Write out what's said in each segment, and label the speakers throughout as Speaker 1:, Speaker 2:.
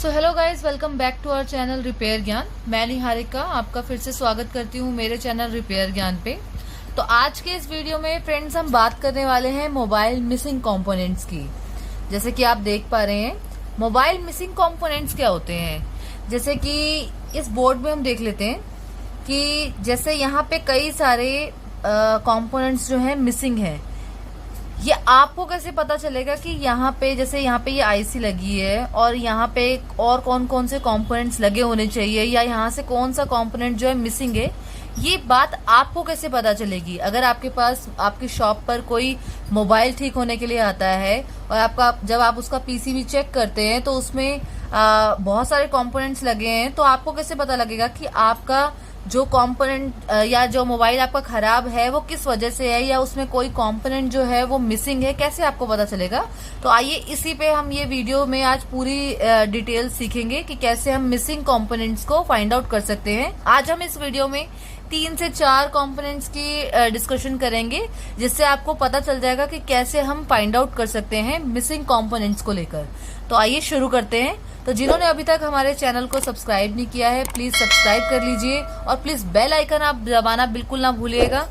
Speaker 1: So hello guys, welcome back to our channel repair Gyan. मैं निहारिका आपका फिर से स्वागत करती हूँ मेरे चैनल रिपेयर ज्ञान पे। तो आज के इस वीडियो में फ्रेंड्स हम बात करने वाले हैं मोबाइल मिसिंग कंपोनेंट्स की। जैसे कि आप देख पा रहे हैं, मोबाइल मिसिंग कंपोनेंट्स क्या होते हैं। जैसे कि इस बोर्ड में हम देख लेते हैं कि जैसे यहाँ पे कई सारे कंपोनेंट्स जो है मिसिंग है। ये आपको कैसे पता चलेगा कि यहाँ पे जैसे यहाँ पे ये आईसी लगी है और यहाँ पे और कौन कौन से कंपोनेंट्स लगे होने चाहिए, या यहाँ से कौन सा कंपोनेंट जो है मिसिंग है, ये बात आपको कैसे पता चलेगी। अगर आपके पास आपकी शॉप पर कोई मोबाइल ठीक होने के लिए आता है और आपका जब आप उसका पीसीबी चेक करते हैं तो उसमें बहुत सारे कंपोनेंट्स लगे हैं, तो आपको कैसे पता लगेगा कि आपका जो कंपोनेंट या जो मोबाइल आपका खराब है वो किस वजह से है, या उसमें कोई कंपोनेंट जो है वो मिसिंग है, कैसे आपको पता चलेगा। तो आइए इसी पे हम ये वीडियो में आज पूरी डिटेल सीखेंगे कि कैसे हम मिसिंग कंपोनेंट्स को फाइंड आउट कर सकते हैं। आज हम इस वीडियो में 3 से 4 कंपोनेंट्स की डिस्कशन करेंगे, जिससे आपको पता चल जाएगा कि कैसे हम फाइंड आउट कर सकते हैं मिसिंग कंपोनेंट्स को लेकर। तो आइए शुरू करते हैं। तो जिन्होंने अभी तक हमारे चैनल को सब्सक्राइब नहीं किया है, प्लीज सब्सक्राइब कर लीजिए और प्लीज बेल आइकन आप दबाना बिल्कुल ना भूलिएगा।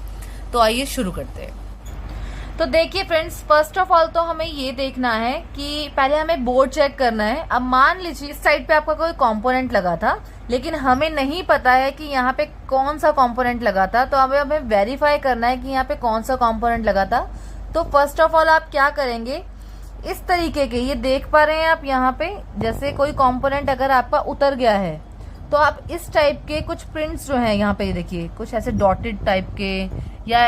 Speaker 1: तो आइए शुरू करते हैं। तो देखिए फ्रेंड्स, फर्स्ट ऑफ ऑल तो हमें ये देखना है कि पहले हमें बोर्ड चेक करना है। अब मान लीजिए इस साइड पे आपका कोई कंपोनेंट लगा था, लेकिन हमें नहीं पता है कि यहाँ पे कौन सा कंपोनेंट लगा था। तो हमें वेरीफाई करना है कि यहाँ पे कौन सा कंपोनेंट लगा था। तो फर्स्ट ऑफ ऑल आप क्या करेंगे, इस तरीके के ये देख पा रहे हैं आप यहाँ पे, जैसे कोई कंपोनेंट अगर आपका उतर गया है तो आप इस टाइप के कुछ प्रिंट्स जो हैं यहाँ पे देखिए, कुछ ऐसे डॉटेड टाइप के या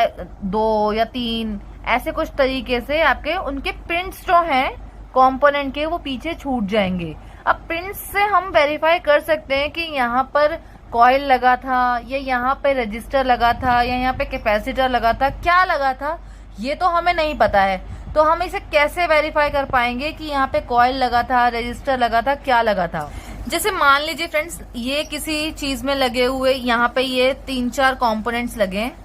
Speaker 1: 2 या 3 ऐसे कुछ तरीके से आपके उनके प्रिंट्स जो हैं कंपोनेंट के वो पीछे छूट जाएंगे। अब प्रिंट्स से हम वेरीफाई कर सकते हैं कि यहाँ पर कॉइल लगा था, या यहाँ पे रजिस्टर लगा था, या यहाँ पे कैपेसिटर लगा था, क्या लगा था ये तो हमें नहीं पता है। तो हम इसे कैसे वेरीफाई कर पाएंगे कि यहाँ पे कॉइल लगा था, रजिस्टर लगा था, क्या लगा था। जैसे मान लीजिए फ्रेंड्स, ये किसी चीज में लगे हुए यहाँ पे ये 3-4 कंपोनेंट्स लगे हैं,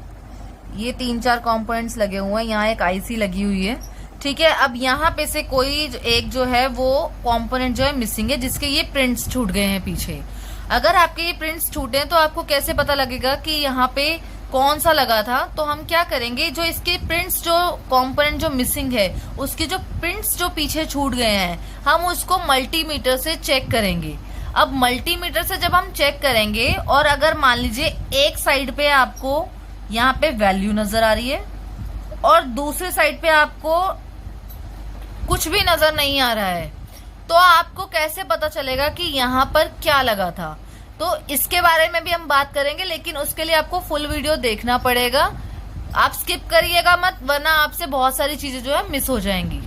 Speaker 1: ये 3-4 कंपोनेंट्स लगे हुए हैं, यहाँ एक आईसी लगी हुई है, ठीक है। अब यहाँ पे से कोई एक जो है वो कंपोनेंट जो है मिसिंग है, जिसके ये प्रिंट्स छूट गए हैं पीछे। अगर आपके ये प्रिंट्स छूटे हैं तो आपको कैसे पता लगेगा कि यहाँ पे कौन सा लगा था। तो हम क्या करेंगे, जो इसके प्रिंट्स जो कंपोनेंट जो मिसिंग है उसके जो प्रिंट्स जो पीछे छूट गए हैं, हम उसको मल्टीमीटर से चेक करेंगे। अब मल्टीमीटर से जब हम चेक करेंगे और अगर मान लीजिए एक साइड पे आपको यहाँ पे वैल्यू नजर आ रही है और दूसरे साइड पे आपको कुछ भी नजर नहीं आ रहा है, तो आपको कैसे पता चलेगा कि यहाँ पर क्या लगा था। तो इसके बारे में भी हम बात करेंगे, लेकिन उसके लिए आपको फुल वीडियो देखना पड़ेगा। आप स्किप करिएगा मत, वरना आपसे बहुत सारी चीजें जो है मिस हो जाएंगी।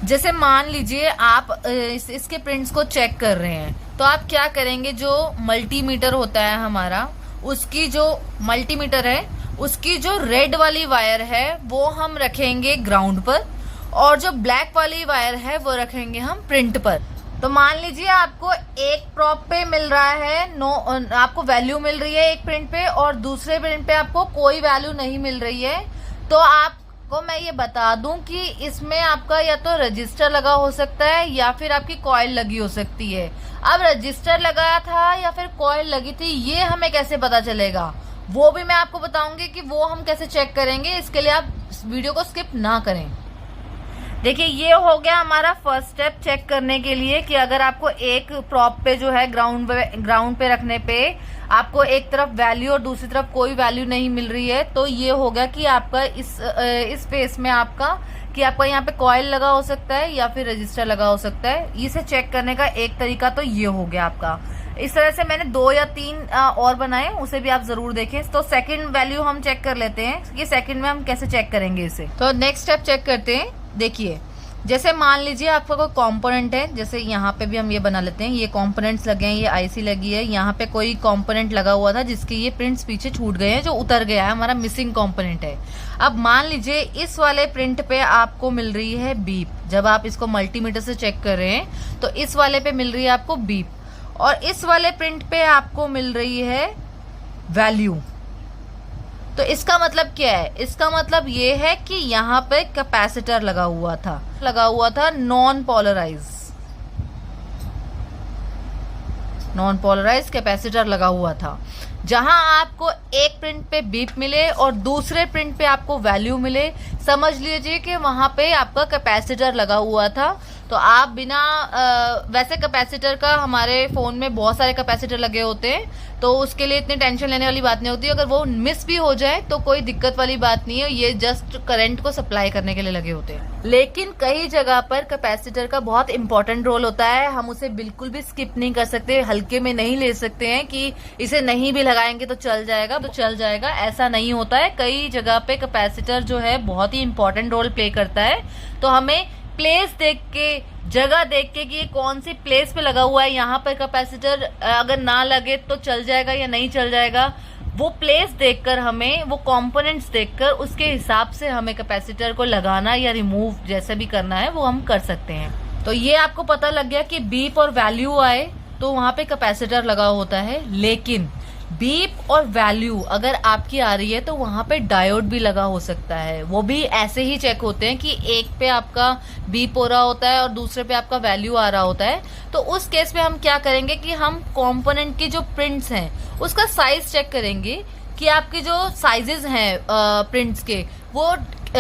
Speaker 1: जैसे मान लीजिए आप इसके प्रिंट्स को चेक कर रहे हैं, तो आप क्या करेंगे, जो मल्टीमीटर होता है हमारा, उसकी जो मल्टीमीटर है उसकी जो रेड वाली वायर है वो हम रखेंगे ग्राउंड पर, और जो ब्लैक वाली वायर है वो रखेंगे हम प्रिंट पर। तो मान लीजिए आपको एक प्रॉप पे मिल रहा है आपको वैल्यू मिल रही है एक प्रिंट पे, और दूसरे प्रिंट पे आपको कोई वैल्यू नहीं मिल रही है। तो आपको मैं ये बता दूं कि इसमें आपका या तो रजिस्टर लगा हो सकता है या फिर आपकी कॉइल लगी हो सकती है। अब रजिस्टर लगाया था या फिर कॉइल लगी थी, ये हमें कैसे पता चलेगा, वो भी मैं आपको बताऊंगी कि वो हम कैसे चेक करेंगे। इसके लिए आप इस वीडियो को स्किप ना करें। देखिए, ये हो गया हमारा फर्स्ट स्टेप चेक करने के लिए कि अगर आपको एक प्रॉप पे जो है ग्राउंड पे रखने पे आपको एक तरफ वैल्यू और दूसरी तरफ कोई वैल्यू नहीं मिल रही है, तो ये हो गया कि आपका इस फेस में आपका यहाँ पे कॉइल लगा हो सकता है या फिर रजिस्टर लगा हो सकता है। इसे चेक करने का एक तरीका तो ये हो गया आपका। इस तरह से मैंने 2 या 3 और बनाए, उसे भी आप जरूर देखें। तो सेकंड वैल्यू हम चेक कर लेते हैं कि सेकंड में हम कैसे चेक करेंगे इसे। तो नेक्स्ट स्टेप चेक करते हैं। देखिए, जैसे मान लीजिए आपका कोई कंपोनेंट है, जैसे यहाँ पे भी हम ये बना लेते हैं, ये कंपोनेंट्स लगे हैं, ये आईसी लगी है, यहाँ पे कोई कंपोनेंट लगा हुआ था जिसके ये प्रिंट्स पीछे छूट गए हैं, जो उतर गया है, हमारा मिसिंग कंपोनेंट है। अब मान लीजिए इस वाले प्रिंट पे आपको मिल रही है बीप, जब आप इसको मल्टीमीटर से चेक कर रहे हैं तो इस वाले पे मिल रही है आपको बीप, और इस वाले प्रिंट पे आपको मिल रही है वैल्यू। तो इसका मतलब क्या है, इसका मतलब ये है कि यहाँ पे कैपेसिटर लगा हुआ था non polarise. Non polarise capacitor लगा हुआ था। जहां आपको एक प्रिंट पे बीप मिले और दूसरे प्रिंट पे आपको वैल्यू मिले, समझ लीजिए कि वहां पे आपका कैपेसिटर लगा हुआ था। तो आप बिना वैसे कैपेसिटर का हमारे फोन में बहुत सारे कैपेसिटर लगे होते हैं, तो उसके लिए इतनी टेंशन लेने वाली बात नहीं होती। अगर वो मिस भी हो जाए तो कोई दिक्कत वाली बात नहीं है, ये जस्ट करंट को सप्लाई करने के लिए लगे होते हैं। लेकिन कई जगह पर कैपेसिटर का बहुत इंपॉर्टेंट रोल होता है, हम उसे बिल्कुल भी स्किप नहीं कर सकते, हल्के में नहीं ले सकते हैं कि इसे नहीं भी लगाएंगे तो चल जाएगा, ऐसा नहीं होता है। कई जगह पे कैपेसिटर जो है बहुत ही इंपॉर्टेंट रोल प्ले करता है। तो हमें प्लेस देख के, जगह देख के कि ये कौन सी प्लेस पे लगा हुआ है, यहाँ पर कैपेसिटर अगर ना लगे तो चल जाएगा या नहीं चल जाएगा, वो प्लेस देखकर हमें, वो कंपोनेंट्स देखकर उसके हिसाब से हमें कैपेसिटर को लगाना या रिमूव जैसे भी करना है वो हम कर सकते हैं। तो ये आपको पता लग गया कि बीप और वैल्यू आए तो वहां पे कैपेसिटर लगा होता है। लेकिन बीप और वैल्यू अगर आपकी आ रही है तो वहां पे डायोड भी लगा हो सकता है। वो भी ऐसे ही चेक होते हैं कि एक पे आपका बीप हो रहा होता है और दूसरे पे आपका वैल्यू आ रहा होता है। तो उस केस में हम क्या करेंगे कि हम कंपोनेंट की जो प्रिंट्स हैं उसका साइज चेक करेंगे कि आपके जो साइजेस हैं प्रिंट्स के वो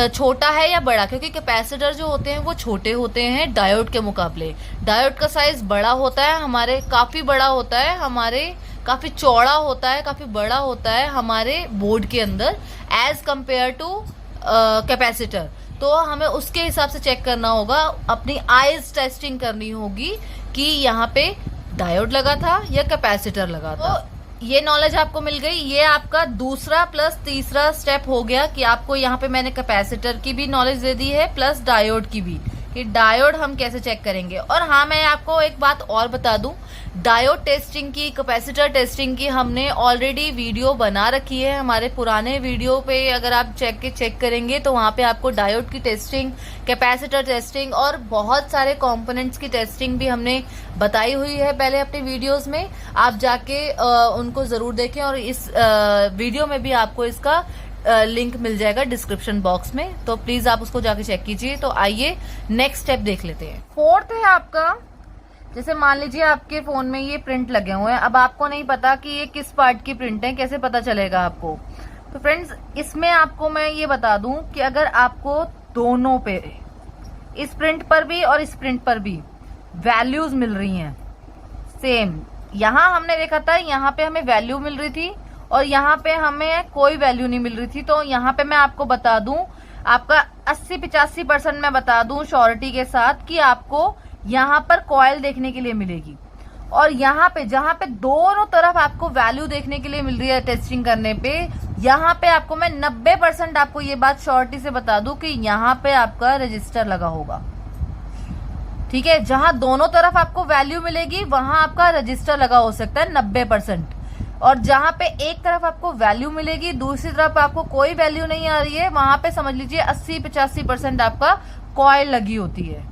Speaker 1: छोटा है या बड़ा, क्योंकि कैपेसिटर जो होते हैं वो छोटे होते हैं डायोड के मुकाबले। डायोड का साइज बड़ा होता है, हमारे काफी बड़ा होता है, हमारे काफी चौड़ा होता है, काफी बड़ा होता है हमारे बोर्ड के अंदर एज कंपेयर टू कैपेसिटर। तो हमें उसके हिसाब से चेक करना होगा, अपनी आईज टेस्टिंग करनी होगी कि यहाँ पे डायोड लगा था या कैपेसिटर लगा था। तो ये नॉलेज आपको मिल गई। ये आपका दूसरा प्लस तीसरा स्टेप हो गया कि आपको यहाँ पे मैंने कैपेसिटर की भी नॉलेज दे दी है प्लस डायोड की भी, कि डायोड हम कैसे चेक करेंगे। और हाँ, मैं आपको एक बात और बता दूं, डायोड टेस्टिंग की, कैपेसिटर टेस्टिंग की हमने ऑलरेडी वीडियो बना रखी है। हमारे पुराने वीडियो पे अगर आप चेक करेंगे तो वहां पे आपको डायोड की टेस्टिंग, कैपेसिटर टेस्टिंग और बहुत सारे कंपोनेंट्स की टेस्टिंग भी हमने बताई हुई है पहले अपने वीडियोस में। आप जाके उनको जरूर देखें और इस वीडियो में भी आपको इसका लिंक मिल जाएगा डिस्क्रिप्शन बॉक्स में, तो प्लीज आप उसको जाके चेक कीजिए। तो आइए नेक्स्ट स्टेप देख लेते हैं। फोर्थ है आपका, जैसे मान लीजिए आपके फोन में ये प्रिंट लगे हुए हैं, अब आपको नहीं पता कि ये किस पार्ट की प्रिंट है, कैसे पता चलेगा आपको। तो फ्रेंड्स, इसमें आपको मैं ये बता दूं कि अगर आपको दोनों पे, इस प्रिंट पर भी और इस प्रिंट पर भी वैल्यूज मिल रही हैं सेम, यहां हमने देखा था यहाँ पे हमें वैल्यू मिल रही थी और यहाँ पे हमें कोई वैल्यू नहीं मिल रही थी। तो यहाँ पे मैं आपको बता दूं, आपका 80-85% मैं बता दूं श्योरिटी के साथ कि आपको यहाँ पर कॉइल देखने के लिए मिलेगी। और यहाँ पे जहाँ पे दोनों तरफ आपको वैल्यू देखने के लिए मिल रही है टेस्टिंग करने पे, यहाँ पे आपको मैं 90% आपको ये बात श्योरिटी से बता दूं कि यहाँ पे आपका रजिस्टर लगा होगा। ठीक है, जहां दोनों तरफ आपको वैल्यू मिलेगी वहां आपका रजिस्टर लगा हो सकता है 90%। और जहां पे एक तरफ आपको वैल्यू मिलेगी, दूसरी तरफ आपको कोई वैल्यू नहीं आ रही है, वहां पे समझ लीजिए 80-85% आपका कॉइल लगी होती है।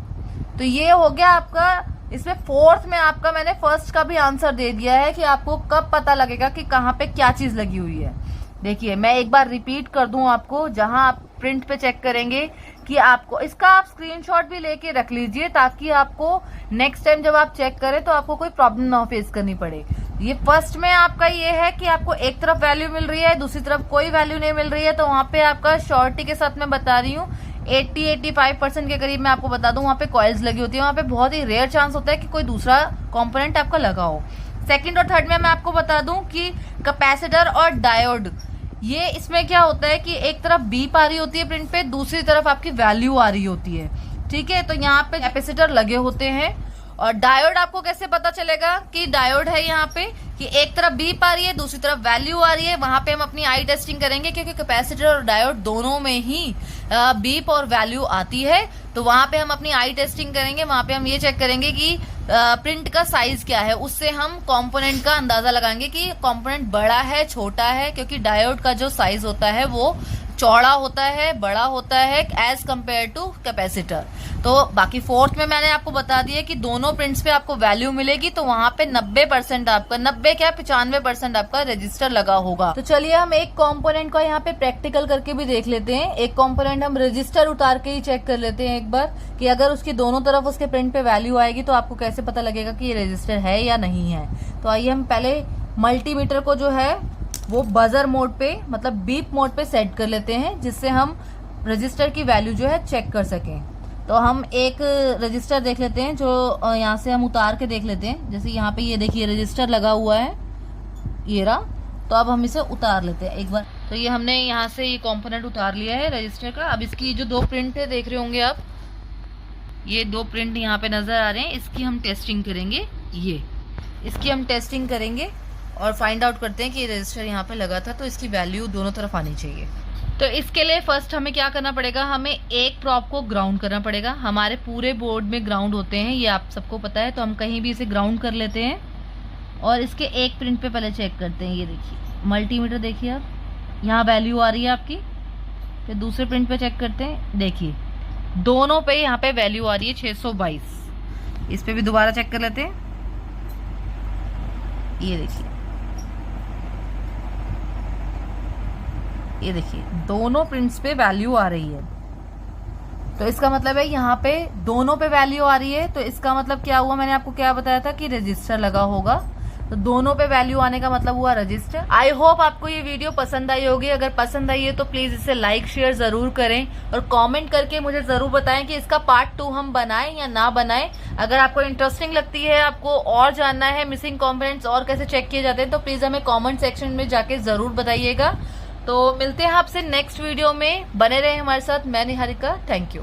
Speaker 1: तो ये हो गया आपका। इसमें फोर्थ में आपका मैंने फर्स्ट का भी आंसर दे दिया है कि आपको कब पता लगेगा कि कहाँ पे क्या चीज लगी हुई है। देखिए, मैं एक बार रिपीट कर दूं आपको, जहां आप प्रिंट पे चेक करेंगे कि आपको इसका आप स्क्रीनशॉट भी लेके रख लीजिए ताकि आपको नेक्स्ट टाइम जब आप चेक करें तो आपको कोई प्रॉब्लम ना फेस करनी पड़े। ये फर्स्ट में आपका ये है कि आपको एक तरफ वैल्यू मिल रही है, दूसरी तरफ कोई वैल्यू नहीं मिल रही है, तो वहां पे आपका श्योरिटी के साथ मैं बता रही हूँ 80-85% के करीब मैं आपको बता दूं वहां पे कॉइल्स लगी होती है। वहां पे बहुत ही रेयर चांस होता है कि कोई दूसरा कंपोनेंट आपका लगा हो। सेकंड और थर्ड में मैं आपको बता दूं कि कैपेसिटर और डायोड, ये इसमें क्या होता है कि एक तरफ बीप आ रही होती है प्रिंट पे, दूसरी तरफ आपकी वैल्यू आ रही होती है। ठीक है, तो यहाँ पे कैपेसिटर लगे होते हैं। और डायोड आपको कैसे पता चलेगा कि डायोड है, यहाँ पे कि एक तरफ बीप आ रही है, दूसरी तरफ वैल्यू आ रही है, वहां पे हम अपनी आई टेस्टिंग करेंगे क्योंकि कैपेसिटर और डायोड दोनों में ही बीप और वैल्यू आती है। तो वहां पे हम अपनी आई टेस्टिंग करेंगे, वहां पे हम ये चेक करेंगे कि प्रिंट का साइज क्या है, उससे हम कंपोनेंट का अंदाजा लगाएंगे कि कंपोनेंट बड़ा है छोटा है, क्योंकि डायोड का जो साइज होता है वो चौड़ा होता है, बड़ा होता है एज कम्पेयर टू कैपेसिटर। तो बाकी फोर्थ में मैंने आपको बता दिया कि दोनों प्रिंट्स पे आपको वैल्यू मिलेगी, तो वहां पे 90% आपका 90 क्या 95% आपका रजिस्टर लगा होगा। तो चलिए हम एक कंपोनेंट का यहाँ पे प्रैक्टिकल करके भी देख लेते हैं। एक कंपोनेंट हम रजिस्टर उतार के ही चेक कर लेते हैं एक बार, कि अगर उसकी दोनों तरफ उसके प्रिंट पे वैल्यू आएगी तो आपको कैसे पता लगेगा कि ये रजिस्टर है या नहीं है। तो आइए हम पहले मल्टीमीटर को जो है वो बजर मोड पे, मतलब बीप मोड पे सेट कर लेते हैं, जिससे हम रजिस्टर की वैल्यू जो है चेक कर सकें। तो हम एक रजिस्टर देख लेते हैं जो यहाँ से हम उतार के देख लेते हैं। जैसे यहाँ पे ये देखिए रजिस्टर लगा हुआ है, ये रहा। तो अब हम इसे उतार लेते हैं एक बार। तो ये हमने यहाँ से ये कंपोनेंट उतार लिया है रजिस्टर का। अब इसकी जो दो प्रिंट है देख रहे होंगे आप, ये दो प्रिंट यहाँ पे नजर आ रहे हैं। इसकी हम टेस्टिंग करेंगे, इसकी हम टेस्टिंग करेंगे और फाइंड आउट करते हैं कि ये रजिस्टर यहाँ पे लगा था, तो इसकी वैल्यू दोनों तरफ आनी चाहिए। तो इसके लिए फर्स्ट हमें क्या करना पड़ेगा, हमें एक प्रॉप को ग्राउंड करना पड़ेगा। हमारे पूरे बोर्ड में ग्राउंड होते हैं, ये आप सबको पता है। तो हम कहीं भी इसे ग्राउंड कर लेते हैं और इसके एक प्रिंट पे पहले चेक करते हैं। ये देखिए मल्टीमीटर, देखिए आप यहाँ वैल्यू आ रही है आपकी। फिर दूसरे प्रिंट पे चेक करते हैं, देखिए दोनों पे यहाँ पे वैल्यू आ रही है 622। इस पे भी दोबारा चेक कर लेते हैं, ये देखिए, ये देखिए दोनों प्रिंट्स पे वैल्यू आ रही है। तो इसका मतलब है यहाँ पे दोनों पे वैल्यू आ रही है। तो इसका मतलब क्या हुआ, मैंने आपको क्या बताया था कि रजिस्टर लगा होगा। तो दोनों पे वैल्यू आने का मतलब हुआ रजिस्टर। आई होप आपको ये वीडियो पसंद आई होगी। अगर पसंद आई है तो प्लीज इसे लाइक शेयर जरूर करें और कमेंट करके मुझे जरूर बताएं कि इसका पार्ट 2 हम बनाएं या ना बनाएं। अगर आपको इंटरेस्टिंग लगती है, आपको और जानना है मिसिंग कंपोनेंट्स और कैसे चेक किए जाते हैं, तो प्लीज हमें कॉमेंट सेक्शन में जाके जरूर बताइएगा। तो मिलते हैं आपसे नेक्स्ट वीडियो में, बने रहे हमारे साथ। मैं निहारिका, थैंक यू।